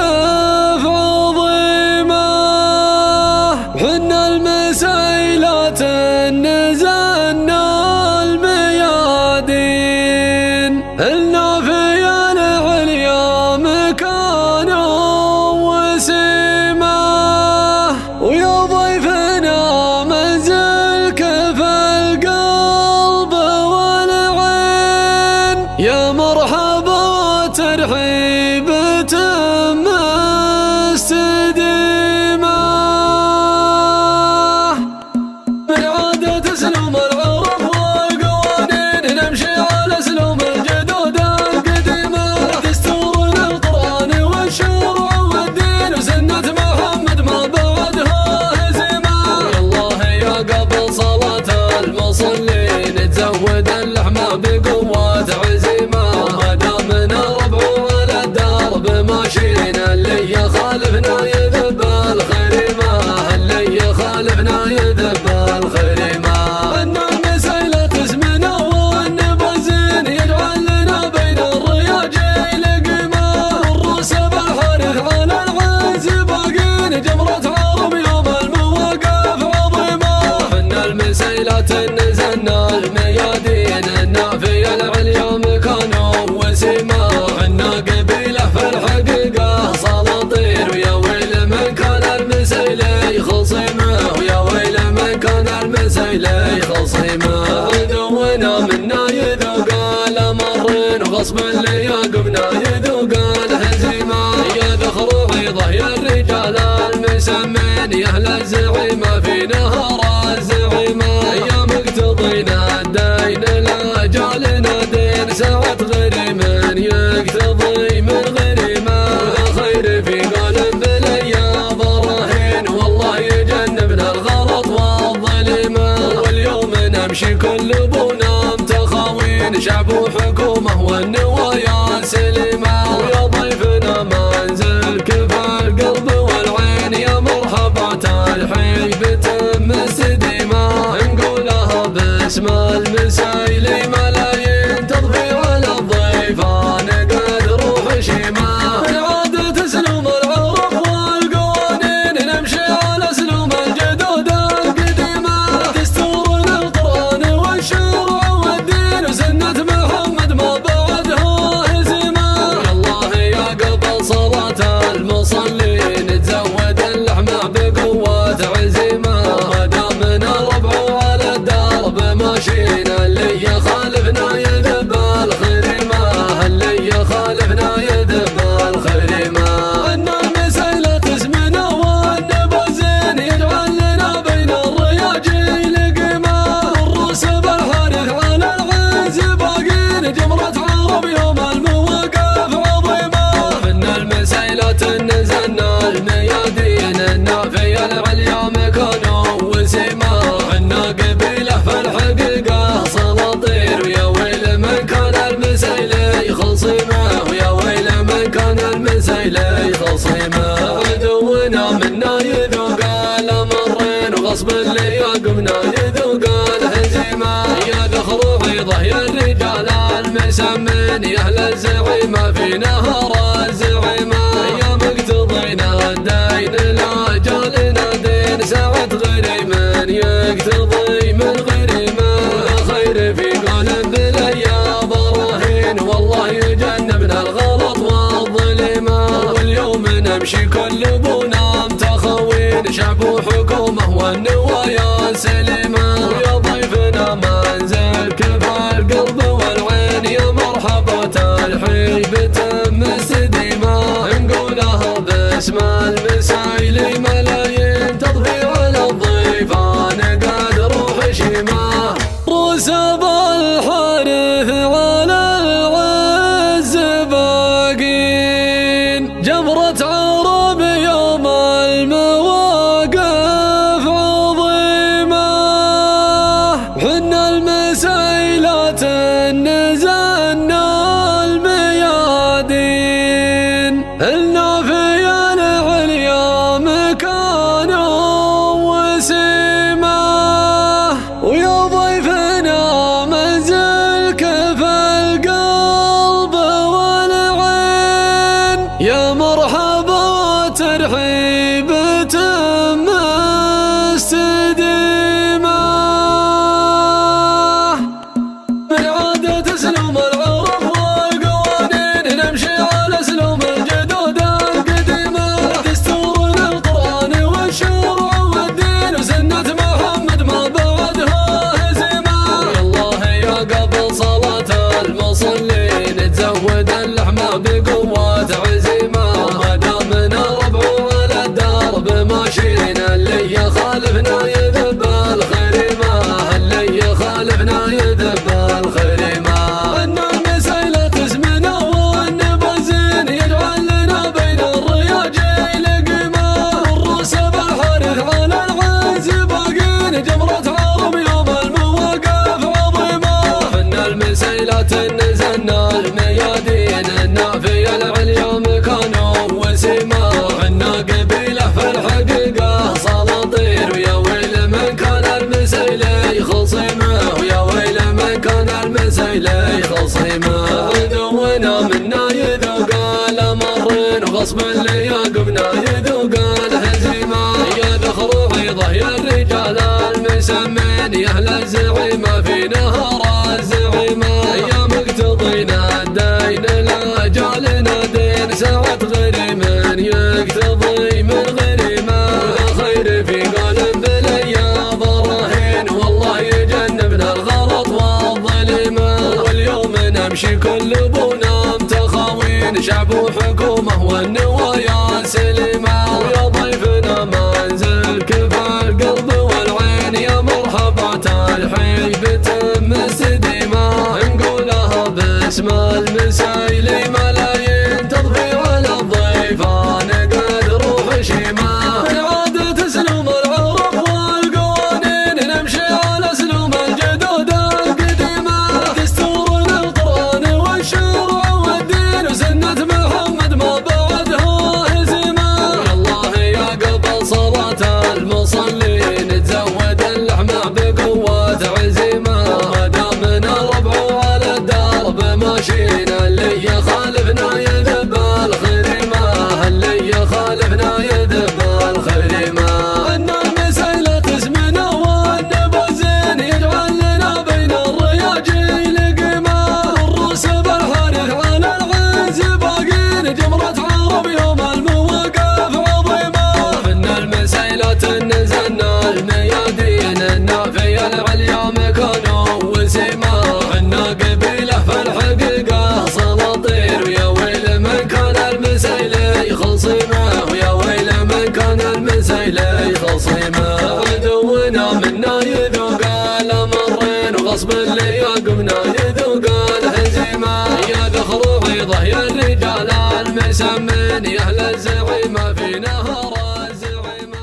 عظيمة. حنا المسيلات نزلنا الميادين النافية العليا مكانه وسيمة. ويا ضيفنا منزلك في القلب والعين يا مرحبا ترحيب تم استديمة. من عادة تسلم العرف والقوانين نمشي على اسلوب الجدود القديمة. دستورنا القرآن والشرع والدين وسنة محمد ما بعدها هزيمة. والله يا قبل صلاة المصلين تزود اللحمة بقوة عزيمة. ما دامنا ربع على الدرب ماشينا اللي يخالفنا يذب الخريمة. اللي يخالفنا يذب الخريمة. ان المسيلة اسمنا والنبزين يجعل لنا بين الرياجيل قيمة. الروس بالحارث على العز باقين جمرة عرب يوم المواقف عظيمة. ان المسيلة نزلنا الميادين النافية العليا مكانه وسيمة. عنا قبيلة في الحقيقة سلاطين ويا ويل من كان المسيلي خصيمة. ويا ويل من كان المسيلي خصيمة. عدونا منا يذوق الامرين وغصب اللي يقمنا يذوق الهزيمة. يا ذخر عيضه يا الرجال المسمين يا اهل الزعيمة في نهر الزعيمة. يا مقتضينا الدين لا جالنا دين ساعة غريم يقتضي من غريمة. ولا خير في قلب بليا براهين والله يجنبنا الغلط والظلمة. واليوم نمشي كل بونا تخاوين شعب وحكومة والنوايا سلمة. ويا ضيفنا منزلك في القلب والعين يا مرحبا ترحيب بتم استديمة. نقولها باسم المسايلي ملايين تضفي على الضيفان قد روح شيمة. العادة تسلم العرف والقوانين نمشي على اسلوب الجدود القديمة. دستورنا القرآن والشرع والدين وسنة محمد ما بعدها هزيمة. والله يا قبل صلاة المصلين تزود اللحمة بقوة عزيمة. ما دامنا ربع على الدرب ماشيين اللي يخالفنا يذب الخريمة. اللي يخالفنا يذب الخريمة. ان المسألة اسمنا والنبزين يجعل لنا بين الرياجيل قيمة. والروس بالحارث على العز باقين جمرة عرب يوم المواقف عظيمة. ان المسألة نزلنا الميادين النافية العليا مكانه وسيمة. عنا قبيلة في الحقيقة سلاطين ويا ويل من كان المسيلي خصيمة. ويا ويل من كان المسيلي خصيمة. عدونا منا يذوق الأمرين وغصب اللي يقمنا يذوق الهزيمة. يا ذخر عيضة يا الرجال المسمين يا أهل الزعيمة في نهر الزعيمة. يا مقتضينا الدين لا جالنا دين ساعة غريم يقتضي من غريمة. خير في قلب بليا براهين والله يجنبنا الغلط والظلمة. واليوم نمشي كل بونا متخوين شعب وحكومة والنوايا سلمة. ويا ضيفنا منزلك في القلب والعين يا مرحبا ترحيب تم استديمة. نقولها باسم المسايلي ملايين تضفي على الضيفان قد روح شيمة. روس بالحارث على العز باقين جمرة عرب يوم المواقف عظيمة. حنا المسيلات نزلنا الميادين النافية العليا مكانه وسيمة. ويا ضيفنا منزلك في القلب والعين يا مرحبا ترحيب تم استديمة. بالعادة تسلم العرف والقوانين نمشي على اسلوب الجدود القديمة. دستورنا القرآن والشرع والدين وسنة محمد ما بعدها هزيمة. والله يا قبل صلاة المصلين تزود اللحمة بقوة عزيمة. ما دامنا ربع على الدرب ماشيين اللي يخالفنا يذب الخريمة. اللي يخالفنا يذب الخريمة. ان المسألة اسمنا والنبزين يجعل لنا بين الرياجيل قيمة. والروس بالحارث على العز باقين جمرة عرب يوم المواقف عظيمة. ان المسألة نزلنا الميادين النافية العليا مكانه وسيمة. عنا قبيلة في الحقيقة سلاطين ويا ويل من كان المسيلي خصيمة. ويا ويل من كان المسيلي خصيمة. عدونا منا يذوق الأمرين وغصب اللي يقمنا يذوق الهزيمة. يا ذخر عيضة يا الرجال المسمين يا أهل الزعيمة في نهر الزعيمة. يا مقتضينا الدين لا جالنا دين ساعة غريم يقتضي من غريمة. خير في قلب بليا براهين والله يجنبنا الغلط والظلمة. واليوم نمشي كل بونا متخاوين شعب وحكومة والنوايا سلمة. ويا ضيفنا منزلك في القلب والعين يا مرحبا ترحيب تم استديمة. نقولها باسم المسايلي ملايين تضفي على الضيفان قد روح شيمة. العادة تسلم العرف والقوانين نمشي على اسلوب الجدود القديمة. دستورنا وغصب اللي يقمنا يذوق الهزيمة يا ذخر عيضه يا الرجال المسمين يا أهل الزعيمة في نهر الزعيمة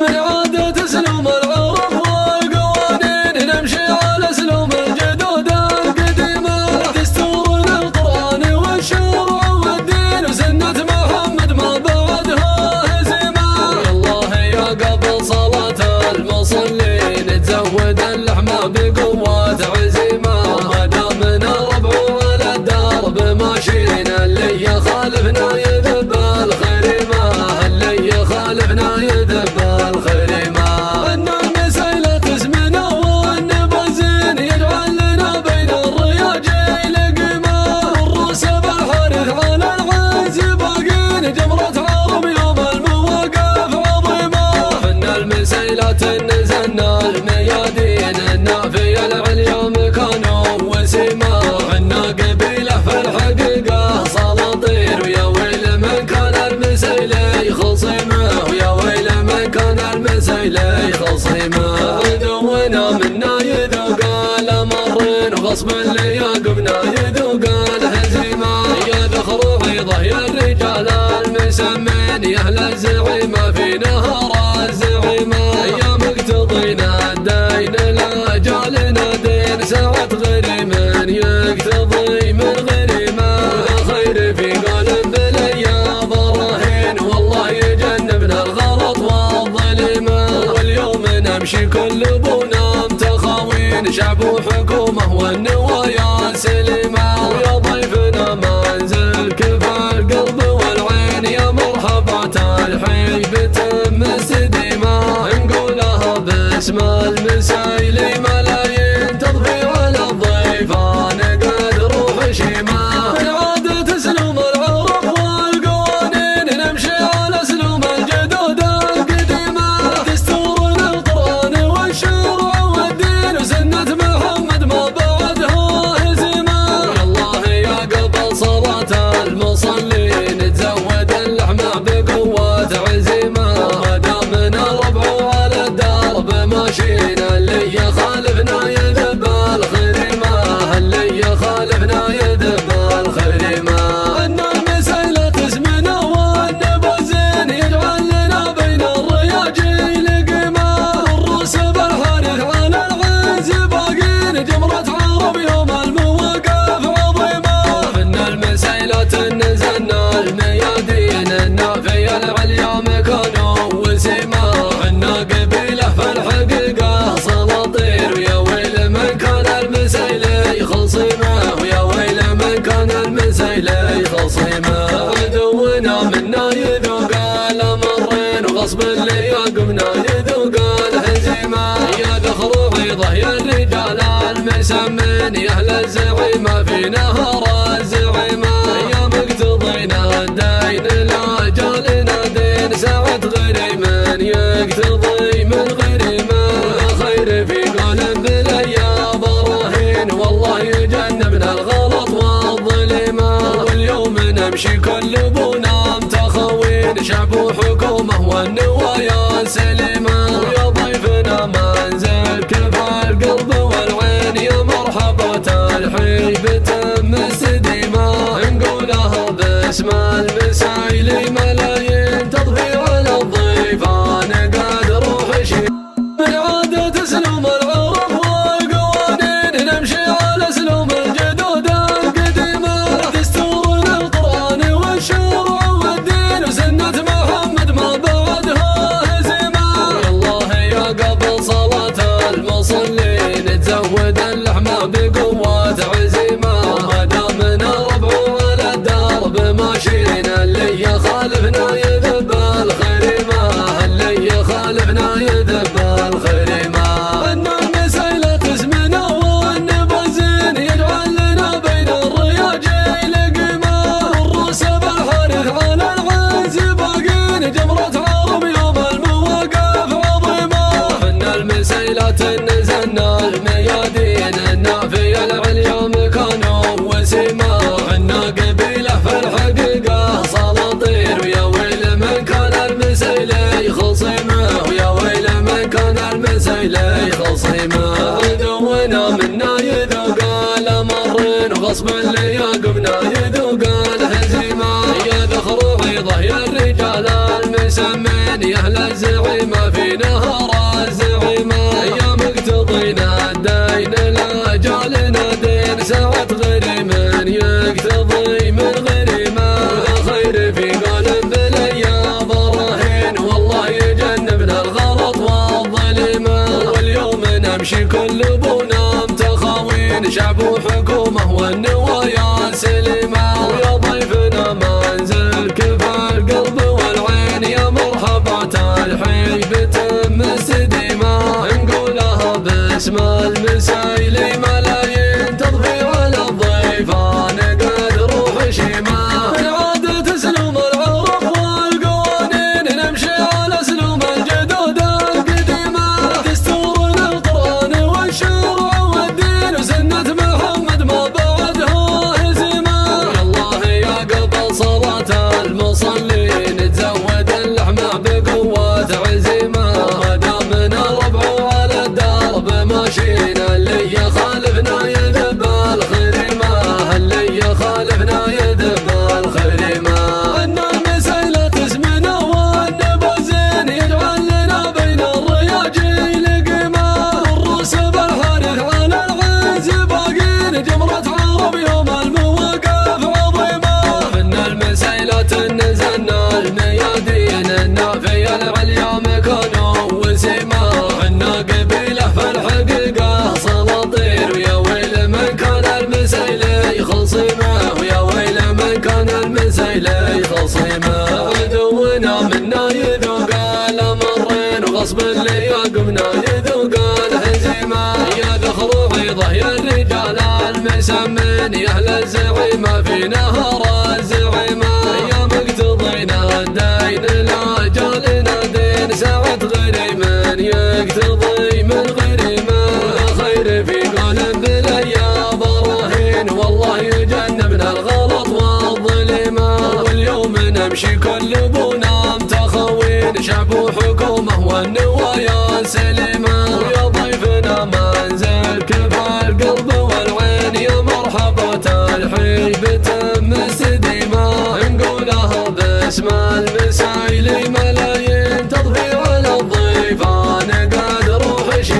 من عادة اسلوب العرب والقوانين نمشي على اسلوب الجدود القديمة دستورنا القرآن والشرع والدين وسنة محمد ما بعدها هزيمة والله يا قبل صلاة المصلين تزود اللحمة بقوة عزيمة ما دامنا ربع على الدرب ماشيين اللي يخالفنا يذب الخريمة اللي يخالفنا يذب الخريمة ان المسيلة اسمنا والنبزين يجعل لنا بين الرياجيل قيمة والروس بالحارث على العز باقين جمرة عرب يوم المواقف عظيمة ان المسيلة نزلنا الميادين النافية العليا مكانه وسيمة عنا قبيلة في الحقيقة سلاطين ويا ويل من كان المسيلي خصيمه ويا ويل من كان المسيلي خصيمه عدونا منا يذوق الامرين وغصب اللي يقمنا يذوق الهزيمة يا ذخر عيضه يا الرجال المسمين يا أهل الزعيمة في نهر الزعيمة يا مقتضينا الدين لا جالنا دين ساعة غريم يقتضي من غريمة ولا خير في قلب بليا براهين والله يجنبنا الغلط والظلمة واليوم نمشي كل بونا متخاوين شعب وحكومة والنوايا سلمة ويا ضيفنا منزل كفى القلب والعين يا مرحبا تلحي بتم استديمة نقولها باسم المسايلي ملايين تضفي على الضيفان قد روح شيمة من عادة اسلوب العرب والقوانين نمشي على اسلوب الجدود القديمة دستورنا القرآن والشرع والدين وسنة محمد ما بعدها هزيمة والله يا قبل صلاة المصلين تزود اللحمة بقوة عزيمة ما دامنا ربع على الدرب ماشيين اللي يخالفنا يذب الخريمة اللي يخالفنا يذب الخريمة ان المسيلة اسمنا والنبزين يجعل لنا بين الرياجيل قيمة والروس بالحارث على العز باقين جمرة عرب يوم المواقف عظيمة ان المسيلة نزلنا الميادين النافية العليا مكانه وسيمة عنا قبيلة في الحقيقة سلاطين ويا ويل من كان المسيلي خصيمه ويا ويل من كان المسيلي خصيمه عدونا منا يذوق الامرين وغصب اللي يقمنا يذوق الهزيمة يا ذخر عيضه يا الرجال المسمين يا أهل الزعيمة في نهر الزعيمة يا مقتضينا الدين لا جالنا دين ساعة غريم يقتضي من غريمة ولا خير في قلب بليا براهين والله يجنبنا الغلط والظلمة واليوم نمشي كل بونا متخاوين شعب وحكومة والنوايا سلمة ويا ضيفنا منزل كفى القلب والعين يا مرحبا تلحي بتم استديمة نقولها باسم المسايلي ملايين تضفي على الضيفان قد روح شي من عادة اسلوب العرب والقوانين نمشي على اسلوب الجدود القديمة دستورنا القرآن والشرع والدين وسنة محمد ما بعدها هزيمة والله يا قبل صلاة المصلين تزود اللحمة بقوة عزيمة ما دامنا ربع على الدرب ماشيين اللي يخالفنا يذب الخريمة اللي يخالفنا يذب الخريمة ان المسيلة اسمنا والنبزين يجعل لنا بين الرياجيل قيمة والروس بالحارث على العز باقين جمرة عرب يوم المواقف عظيمة ان المسيلة نزلنا الميادين النافية العليا مكانه وسيمة عنا قبيلة في الحقيقة سلاطين ويا ويل من كان المسيلي خصيمه ويا ويل من كان المسيلي خصيمة عدونا منا يذوق الأمر وغصب اللي يقمنا يذوق الهزيمة يا ذخر عيضه يا الرجال المسمين يا أهل الزعيمة في نهر الزعيمة يا مقتضينا الدين لا جالنا دين ساعة غريم يقتضي من غريمة خير في قلب بليا براهين والله يجنبنا الغلط والظلمة واليوم نمشي كل بنا متخاوين شعب وحكومة والنوايا سلمة ويا ضيفنا منزل كفى القلب والعين يا مرحبا الحين بتم استديمة نقولها باسم المسايلي ملايين تضفي على الضيفان قد روح شيمة العادة تسلم العرف والقوانين نمشي على سلوم الجدود القديمة دستورنا القرآن والشرع والدين وسنة محمد ما بعدها هزيمة والله يا قبل صلاة المصلين تزود اللحمة بقوة عزيمة ما دامنا ربع على الدرب ماشينا اللي يخالفنا يذب الخريمة اللي يخالفنا يذب الخريمة ان المسيلة اسمنا والنبزين يجعل لنا بين الرياجيل قيمة الروس بالحارث على العز باقين جمرة عرب يوم المواقف عظيمة ان المسيلة نزلنا الميادين النافية العليا مكانه وسيمة عنا قبيلة في الحقيقة سلاطين ويا ويل من كان المسيلي خصيمة ويا ويل من كان المسيلي خصيمة عدونا منا يذوق الأمرين وغصب اللي يقمنا يذوق الهزيمة يا ذخر عيضه يا الرجال المسمين يا أهل الزعيمة في نهر الزعيمة يا مقتضينا الدين لا جالنا دين ساعة غريم يقتضي من غريمة خير في قلب بليا براهين والله يجنبنا الغلط والظلمة واليوم نمشي كل بنا متخاوين شعب وحكومة والنوايا سلمة ويا ضيفنا منزل كفى القلب والعين يا مرحبا الحين بتم استديمة نقولها باسم المسايلي ملايين تضفي على الضيفان قد روح شي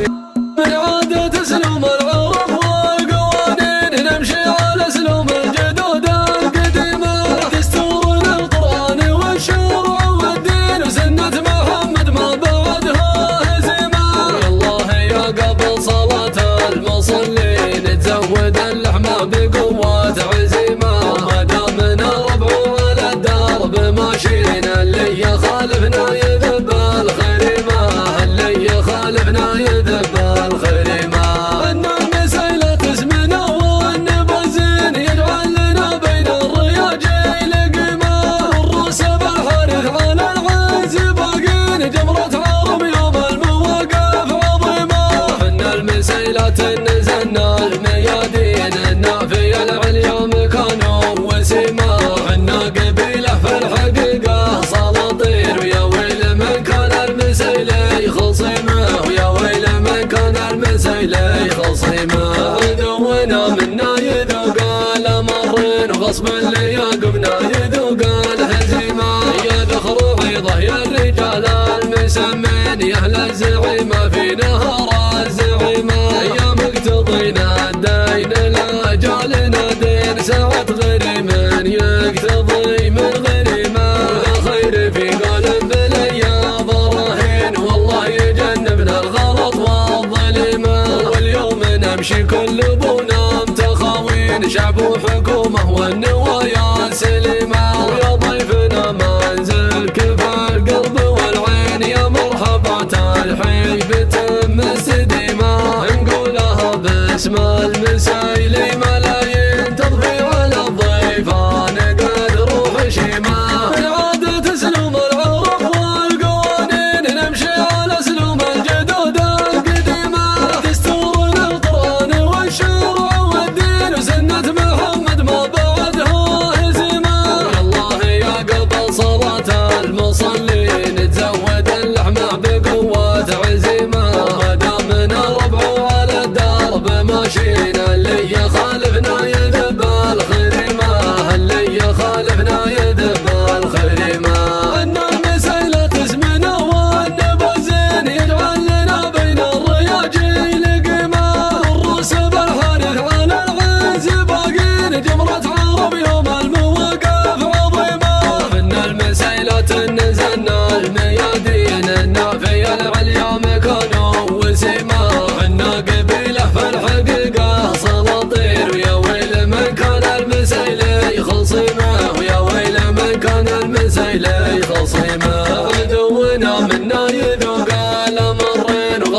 من عادة تسلم العرف والقوانين نمشي على سلوم الجدود القديمة دستورنا القرآن والشرع والدين وسنة محمد ما بعدها هزيمة والله يا قبل صلاة المصلين تزود اللحمة بقوة عزيمة ما دامنا ربع على الدرب ماشينا اللي يخالفنا يذب الخريمة اللي يخالفنا يذب الخريمة ان المسيلة اسمنا والنبزين يجعل لنا بين الرياجيل قيمة الروس بالحارث على العز باقين جمرة عرب يوم المواقف عظيمة ان المسيلة نزلنا الميادين النافية العليا مكانه وسيمة عنا قبيلة في الحقيقة سلاطين ويا ويل من كان المسيلي خصيمة ويا ويل من كان المسيلي خصيمة عدونا منا يذوق الأمرين وغصب اللي يقمنا يذوق الهزيمة يا ذخر عيضه يا الرجال المسمين يا أهل الزعيمة في نهر الزعيمة يا مقتضينا الدين لا جالنا دين ساعة غريم يقتضي من غريمة خير في قلب بليا براهين والله يجنبنا الغلط والظلمة واليوم نمشي كل بنا متخاوين شعب وحكومة والنوايا سلمة ويا ضيفنا منزل كفى القلب والعين يا مرحبا الحين بتم استديمة نقولها باسم المسايلي ملايين تضفي على الضيفان قد روح شيمة العادة تسلم العرف والقوانين نمشي على سلوم الجدود القديمة دستورنا القرآن والشرع والدين وسنة محمد ما بعدها هزيمة والله يا قبل صلاة المصلين تزود اللحمة بقوة عزيمة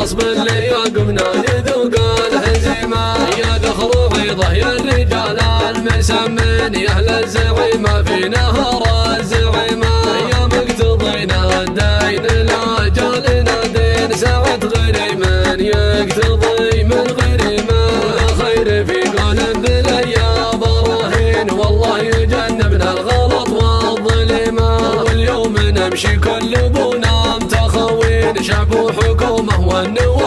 غصب اللي يعقبنا يذوق الهزيمة يا ذخر عيضه يا الرجال المسمين يا أهل الزعيمة في نهر الزعيمة يا مقتضينا الدين لأجالنا دين ساعة غريم يقتضي من غريمة خير في قول الذل يا براهين والله يجنبنا الغلط والظلمة واليوم نمشي كل بنا متخوين شعب وحكومة والنوى